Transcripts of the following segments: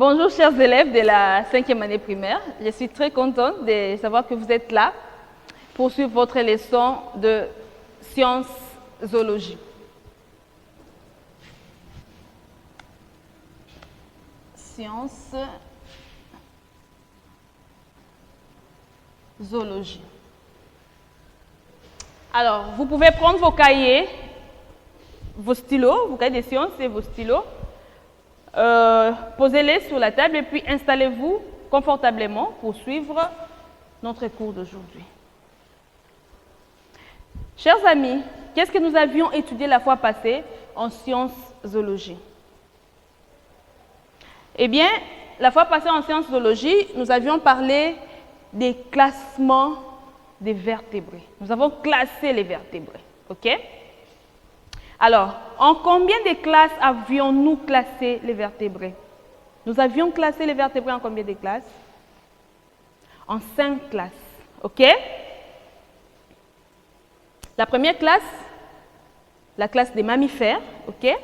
Bonjour chers élèves de la 5e année primaire. Je suis très contente de savoir que vous êtes là pour suivre votre leçon de sciences zoologie. Sciences zoologie. Alors, vous pouvez prendre vos cahiers, vos stylos, vos cahiers de sciences et vos stylos. Posez-les sur la table et puis installez-vous confortablement pour suivre notre cours d'aujourd'hui. Chers amis, qu'est-ce que nous avions étudié la fois passée en sciences zoologie? Eh bien, la fois passée en sciences zoologie, nous avions parlé des classements des vertébrés. Nous avons classé les vertébrés, ok? Alors, en combien de classes avions-nous classé les vertébrés? Nous avions classé les vertébrés en combien de classes? En 5 classes, ok? La première classe, la classe des mammifères, ok?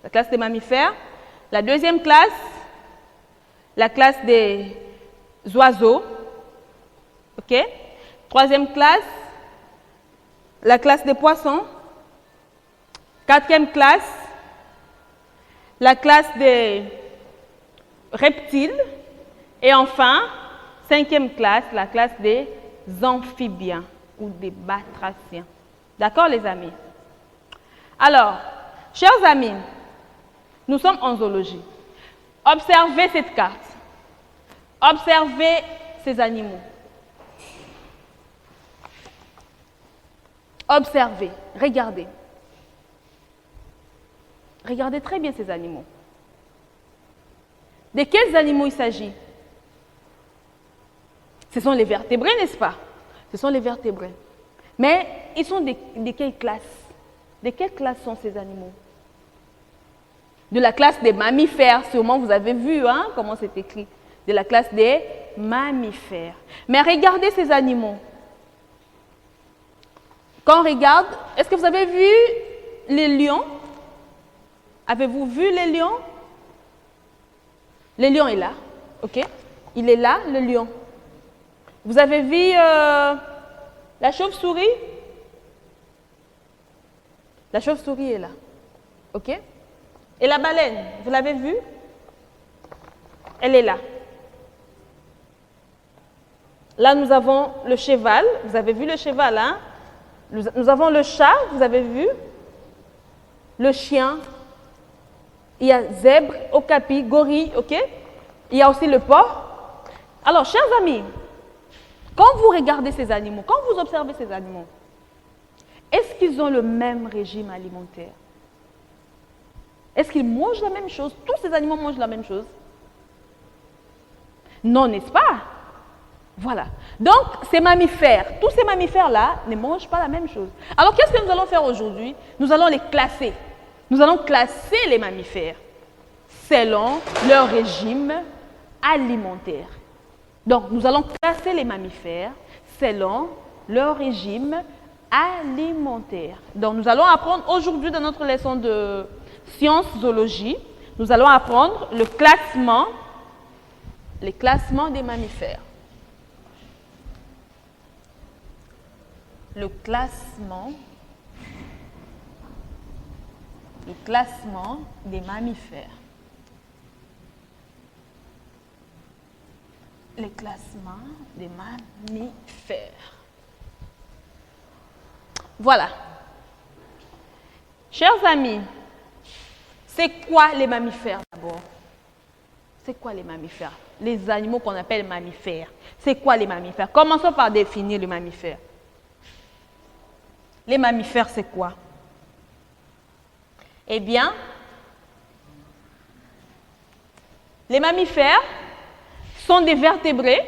La classe des mammifères. La deuxième classe, la classe des oiseaux, ok? Troisième classe, la classe des poissons. Quatrième classe, la classe des reptiles. Et enfin, cinquième classe, la classe des amphibiens ou des batraciens. D'accord, les amis? Alors, chers amis, nous sommes en zoologie. Observez cette carte. Observez ces animaux. Observez, regardez. Regardez très bien ces animaux. De quels animaux il s'agit? Ce sont les vertébrés, n'est-ce pas? Ce sont les vertébrés. Mais ils sont de quelle classe? De quelle classe sont ces animaux? De la classe des mammifères, sûrement vous avez vu hein, comment c'est écrit. De la classe des mammifères. Mais regardez ces animaux. Quand on regarde, est-ce que vous avez vu les lions? Avez-vous vu les lions? Le lion est là, ok? Il est là, le lion. Vous avez vu la chauve-souris? La chauve-souris est là, ok? Et la baleine, vous l'avez vue? Elle est là. Là, nous avons le cheval. Vous avez vu le cheval, hein? Nous avons le chat, vous avez vu? Le chien. Il y a zèbre, okapi, gorille, ok? Il y a aussi le porc. Alors, chers amis, quand vous regardez ces animaux, quand vous observez ces animaux, est-ce qu'ils ont le même régime alimentaire? Est-ce qu'ils mangent la même chose? Tous ces animaux mangent la même chose? Non, n'est-ce pas? Voilà. Donc, ces mammifères, tous ces mammifères-là ne mangent pas la même chose. Alors, qu'est-ce que nous allons faire aujourd'hui? Nous allons les classer. Nous allons classer les mammifères selon leur régime alimentaire. Donc, nous allons classer les mammifères selon leur régime alimentaire. Donc, nous allons apprendre aujourd'hui dans notre leçon de sciences zoologie, nous allons apprendre le classement des mammifères. Le classement des mammifères. Le classement des mammifères. Voilà. Chers amis, c'est quoi les mammifères d'abord? C'est quoi les mammifères? Les animaux qu'on appelle mammifères. C'est quoi les mammifères? Commençons par définir les mammifères. Les mammifères, c'est quoi? Eh bien, les mammifères sont des vertébrés,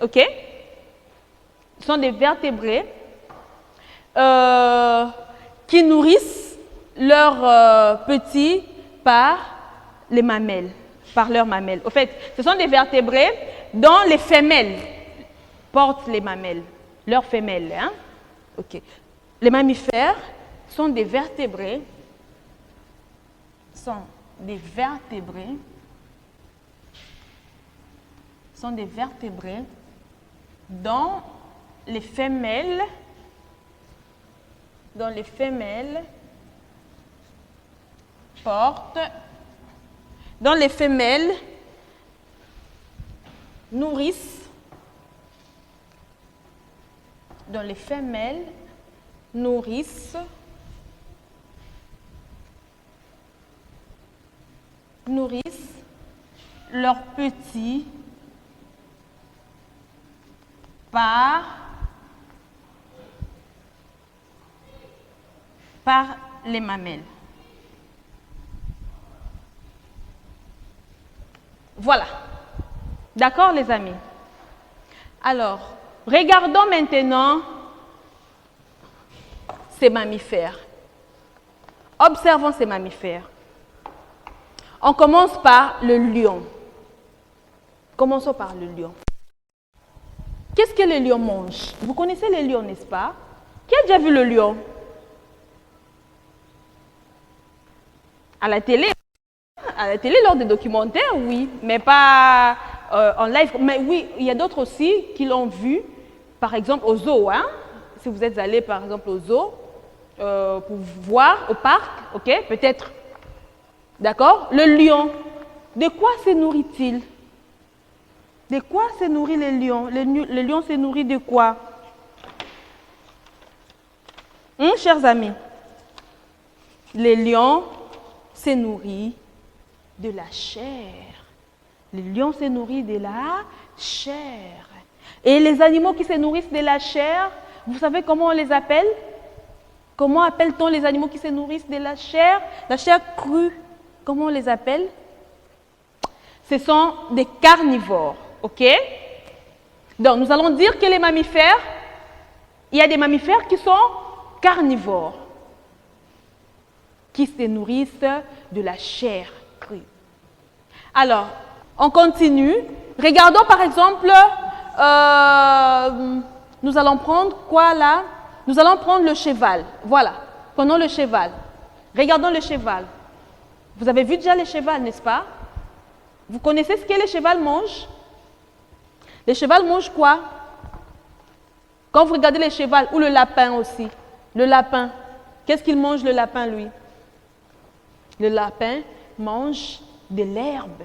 ok? Sont des vertébrés qui nourrissent leurs petits par les mamelles, par leurs mamelles. Au fait, ce sont des vertébrés dont les femelles portent les mamelles, leurs femelles, hein? Ok. Les mammifères sont des vertébrés sont des vertébrés dont les femelles portent, dont les femelles nourrissent, leurs petits par les mamelles. Voilà. D'accord, les amis? Alors, regardons maintenant ces mammifères. Observons ces mammifères. On commence par le lion. Commençons par le lion. Qu'est-ce que le lion mange? Vous connaissez les lions, n'est-ce pas? Qui a déjà vu le lion? À la télé, lors des documentaires, oui, mais pas en live. Mais oui, il y a d'autres aussi qui l'ont vu, par exemple au zoo. Hein? Si vous êtes allé, par exemple, au zoo, pour voir au parc, ok, peut-être. D'accord? Le lion, de quoi se nourrit-il? De quoi se nourrit le lion? Le lion se nourrit de quoi? Chers amis, le lion se nourrit de la chair. Le lion se nourrit de la chair. Et les animaux qui se nourrissent de la chair, vous savez comment on les appelle? Comment appelle-t-on les animaux qui se nourrissent de la chair? La chair crue, comment on les appelle? Ce sont des carnivores, ok? Donc, nous allons dire que les mammifères, il y a des mammifères qui sont carnivores, qui se nourrissent de la chair crue. Alors, on continue. Regardons par exemple, nous allons prendre quoi là? Nous allons prendre le cheval. Voilà, prenons le cheval. Regardons le cheval. Vous avez vu déjà le cheval, n'est-ce pas? Vous connaissez ce que le cheval mange? Le cheval mange quoi? Quand vous regardez le cheval ou le lapin aussi, le lapin, qu'est-ce qu'il mange le lapin lui? Le lapin mange de l'herbe,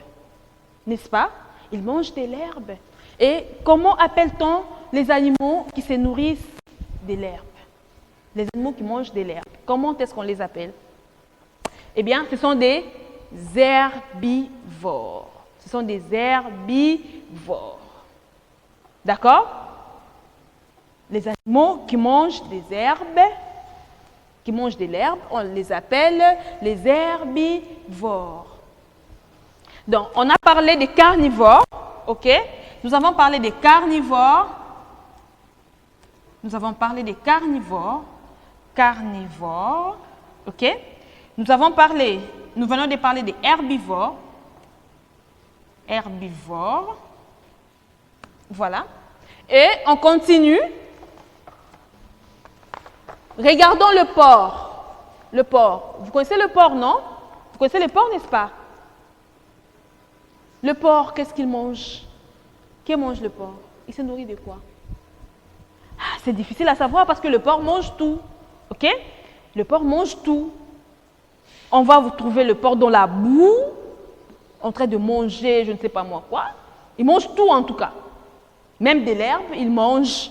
n'est-ce pas? Il mange de l'herbe. Et comment appelle-t-on les animaux qui se nourrissent de l'herbe? Les animaux qui mangent de l'herbe, comment est-ce qu'on les appelle? Eh bien, ce sont des herbivores. Ce sont des herbivores. D'accord? Les animaux qui mangent des herbes, qui mangent de l'herbe, on les appelle les herbivores. Donc, on a parlé des carnivores, ok? Nous avons parlé des carnivores. Nous avons parlé des carnivores. Carnivores, ok? Nous venons de parler des herbivores. Herbivores. Voilà. Et on continue. Regardons le porc. Le porc. Vous connaissez le porc, non? Vous connaissez le porc, n'est-ce pas? Le porc, qu'est-ce qu'il mange? Qui mange le porc? Il se nourrit de quoi? Ah, c'est difficile à savoir parce que le porc mange tout. Ok? Le porc mange tout. On va vous trouver le porc dans la boue, en train de manger, je ne sais pas moi quoi. Il mange tout en tout cas. Même de l'herbe, il mange.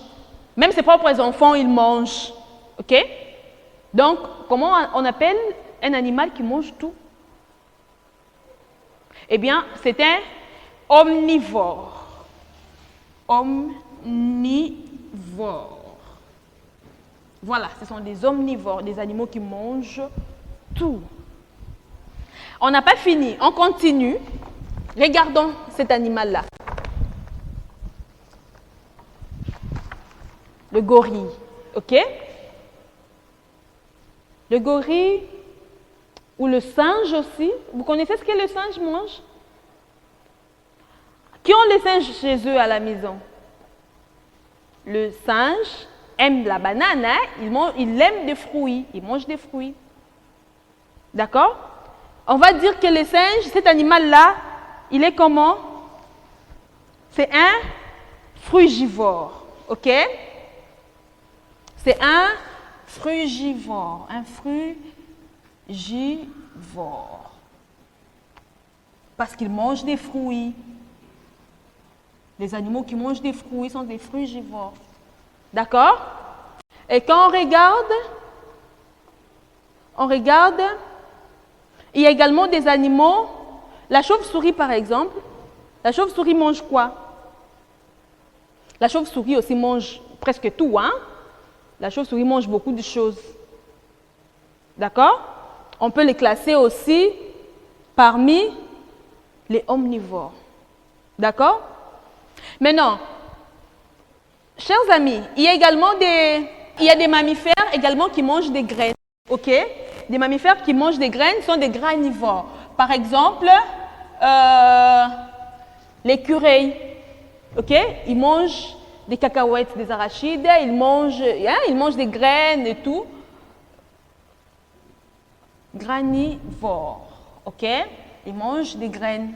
Même ses propres enfants, il mange. Ok? Donc, comment on appelle un animal qui mange tout? Eh bien, c'est un omnivore. Omnivore. Voilà, ce sont des omnivores, des animaux qui mangent tout. On n'a pas fini, on continue. Regardons cet animal-là. Le gorille, ok? Le gorille ou le singe aussi. Vous connaissez ce que le singe mange? Qui ont les singes chez eux à la maison? Le singe aime la banane, hein? Il aime des fruits, il mange des fruits. D'accord? On va dire que le singe, cet animal-là, il est comment? c'est un frugivore, ok? C'est un frugivore, parce qu'il mange des fruits. Les animaux qui mangent des fruits sont des frugivores. D'accord? Et quand on regarde, il y a également des animaux. La chauve-souris, par exemple. La chauve-souris mange quoi? La chauve-souris aussi mange presque tout, hein? La chauve-souris mange beaucoup de choses. D'accord? On peut les classer aussi parmi les omnivores. D'accord? Maintenant, chers amis, il y a également des mammifères également qui mangent des graines. Ok? Des mammifères qui mangent des graines sont des granivores. Par exemple, l'écureuil. Ok? Ils mangent des cacahuètes, des arachides, ils mangent des graines et tout. Granivores. Ok? Ils mangent des graines.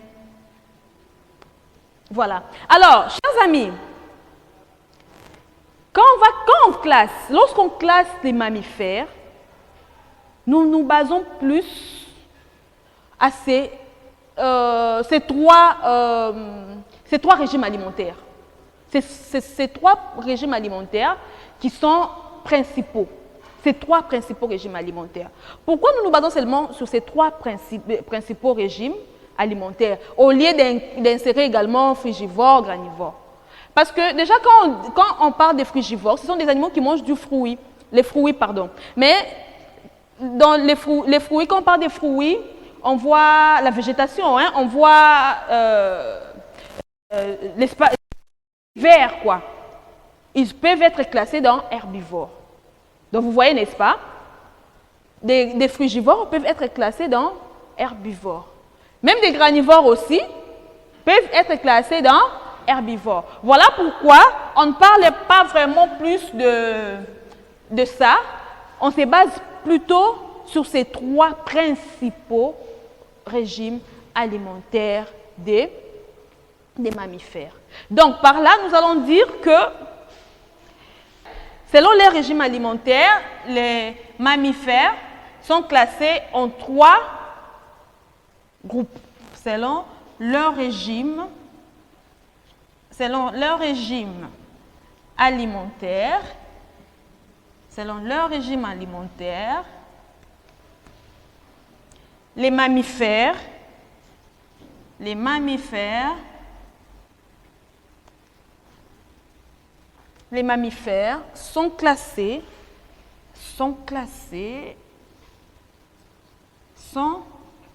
Voilà. Alors, chers amis, lorsqu'on classe les mammifères, nous nous basons plus à ces trois régimes alimentaires. Ces trois régimes alimentaires qui sont principaux. Ces trois principaux régimes alimentaires. Pourquoi nous nous basons seulement sur ces trois principaux régimes alimentaires, au lieu d'insérer également frugivores, granivores? Parce que déjà, quand on parle des frugivores, ce sont des animaux qui mangent du fruit, les fruits, pardon. Mais dans les fruits, quand on parle des fruits, on voit la végétation, hein, on voit l'espace vert, quoi. Ils peuvent être classés dans herbivores. Donc, vous voyez, n'est-ce pas? Des frugivores peuvent être classés dans herbivores. Même des granivores aussi peuvent être classés dans herbivores. Voilà pourquoi on ne parle pas vraiment plus de ça. On se base plutôt sur ces trois principaux régimes alimentaires des mammifères. Donc, par là, nous allons dire que selon les régimes alimentaires, les mammifères sont classés en trois groupes. Selon leur régime alimentaire, les mammifères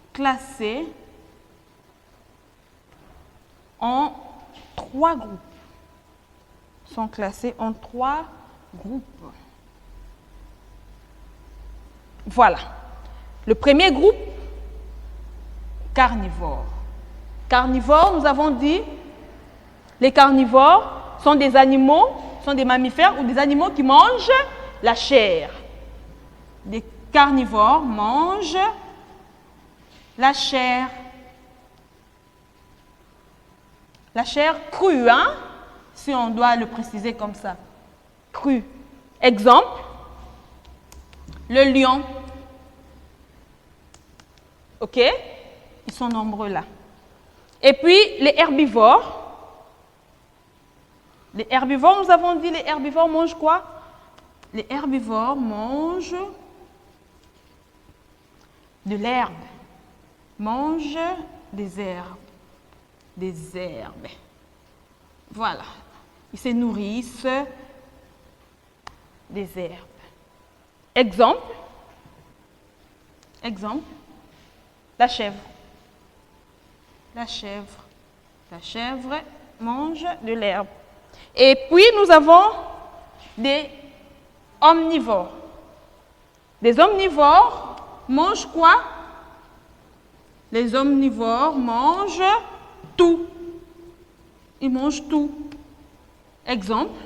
sont classés en trois groupes. Sont classés en trois groupes. Voilà. Le premier groupe, carnivores. Carnivores, nous avons dit, les carnivores sont des animaux, sont des mammifères ou des animaux qui mangent la chair. Les carnivores mangent la chair. La chair crue, hein? Si on doit le préciser comme ça. Crue. Exemple, le lion. OK? Ils sont nombreux là. Et puis, les herbivores. Les herbivores, nous avons dit, les herbivores mangent quoi? Les herbivores mangent de l'herbe. Mangent des herbes. Des herbes. Voilà. Ils se nourrissent des herbes. Exemple, la chèvre. La chèvre mange de l'herbe. Et puis, nous avons des omnivores. Les omnivores mangent quoi? Les omnivores mangent tout. Ils mangent tout. Exemple,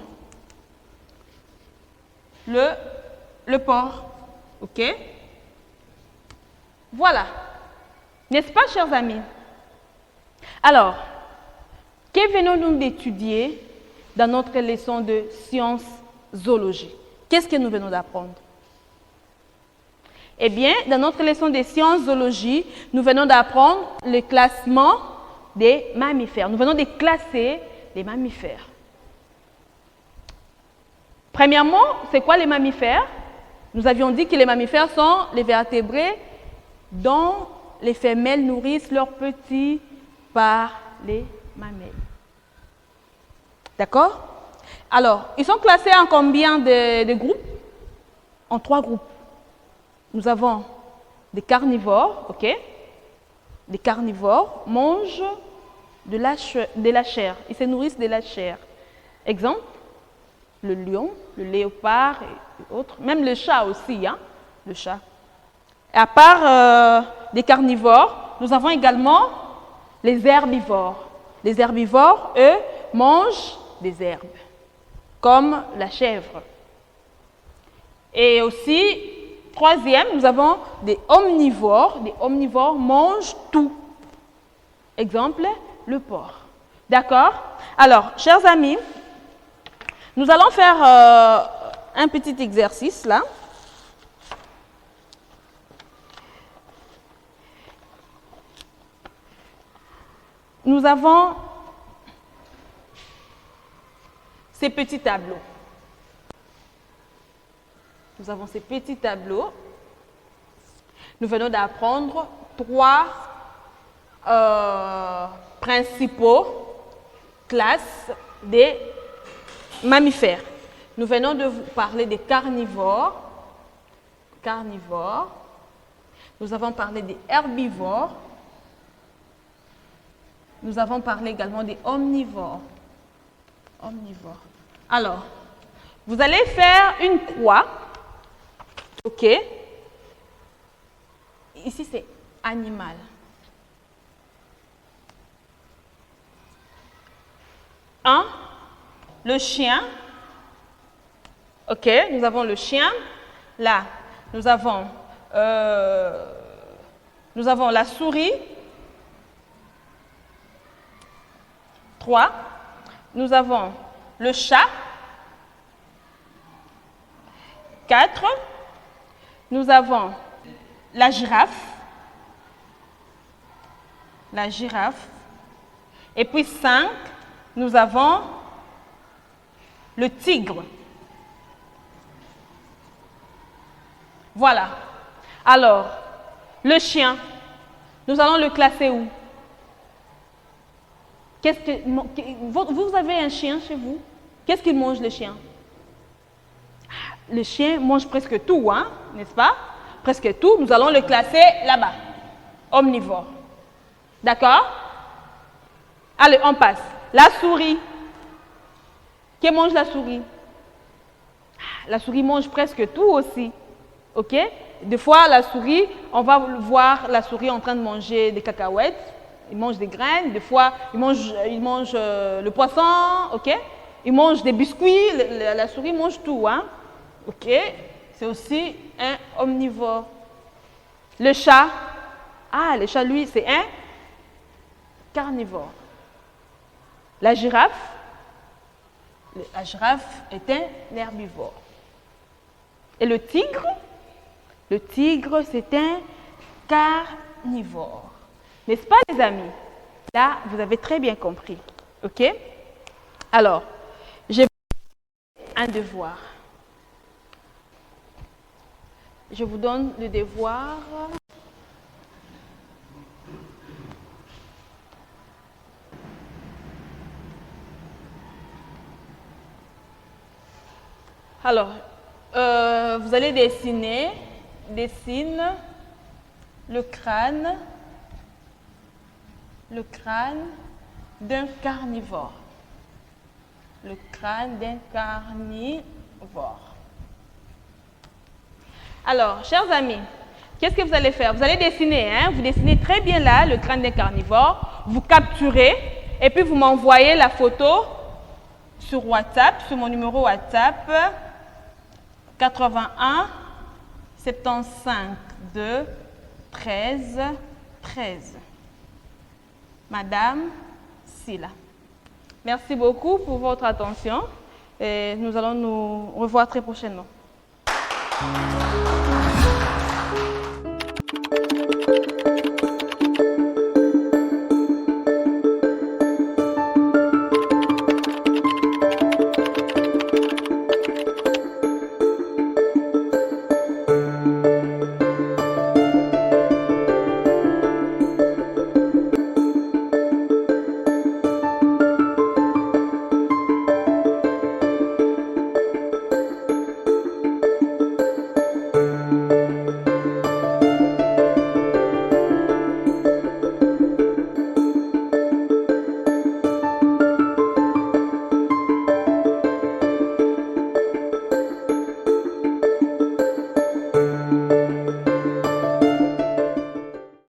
le porc. OK? Voilà. N'est-ce pas, chers amis? Alors, Que venons-nous d'étudier dans notre leçon de sciences zoologie? Qu'est-ce que nous venons d'apprendre? Eh bien, dans notre leçon de sciences zoologie, nous venons d'apprendre le classement des mammifères. Nous venons de classer les mammifères. Premièrement, c'est quoi les mammifères? Nous avions dit que les mammifères sont les vertébrés dont les femelles nourrissent leurs petits par les mamelles. D'accord? Alors, ils sont classés en combien de groupes? En 3 groupes. Nous avons des carnivores, ok? Les carnivores mangent de la chair. Ils se nourrissent de la chair. Exemple, le lion, le léopard et autres. Même le chat aussi, hein? Le chat. Et à part des carnivores, nous avons également les herbivores. Les herbivores, eux, mangent des herbes, comme la chèvre. Et aussi, troisième, nous avons des omnivores. Les omnivores mangent tout. Exemple, le porc. D'accord? Alors, chers amis, nous allons faire un petit exercice là. Nous avons ces petits tableaux. Nous avons ces petits tableaux. Nous venons d'apprendre 3 principaux classes des mammifères. Nous venons de vous parler des carnivores. Nous avons parlé des herbivores. Nous avons parlé également des omnivores. Alors, vous allez faire une croix. OK? Ici, c'est animal. Le chien. OK, nous avons le chien. Là, nous avons la souris. 3. Nous avons le chat. 4. Nous avons la girafe. Et puis 5, nous avons le tigre. Voilà. Alors, le chien, nous allons le classer où? Vous avez un chien chez vous? Qu'est-ce qu'il mange, le chien? Le chien mange presque tout, hein, n'est-ce pas? Presque tout. Nous allons le classer là-bas. Omnivore. D'accord? Allez, on passe. La souris. Qui mange la souris? La souris mange presque tout aussi. OK? Des fois, la souris, on va voir la souris en train de manger des cacahuètes. Il mange des graines. Des fois, il mange le poisson. OK? Il mange des biscuits. La souris mange tout. Hein? OK? C'est aussi un omnivore. Le chat. Le chat, lui, c'est un carnivore. La girafe est un herbivore. Et le tigre, c'est un carnivore. N'est-ce pas, les amis? Là, vous avez très bien compris. OK? Alors, j'ai un devoir. Je vous donne le devoir. Alors, vous allez dessine le crâne d'un carnivore. Le crâne d'un carnivore. Alors, chers amis, qu'est-ce que vous allez faire? Vous allez dessiner, hein? Vous dessinez très bien là le crâne d'un carnivore, vous capturez et puis vous m'envoyez la photo sur WhatsApp, sur mon numéro WhatsApp 81 75 2 13 13. Madame Silla. Merci beaucoup pour votre attention et nous allons nous revoir très prochainement.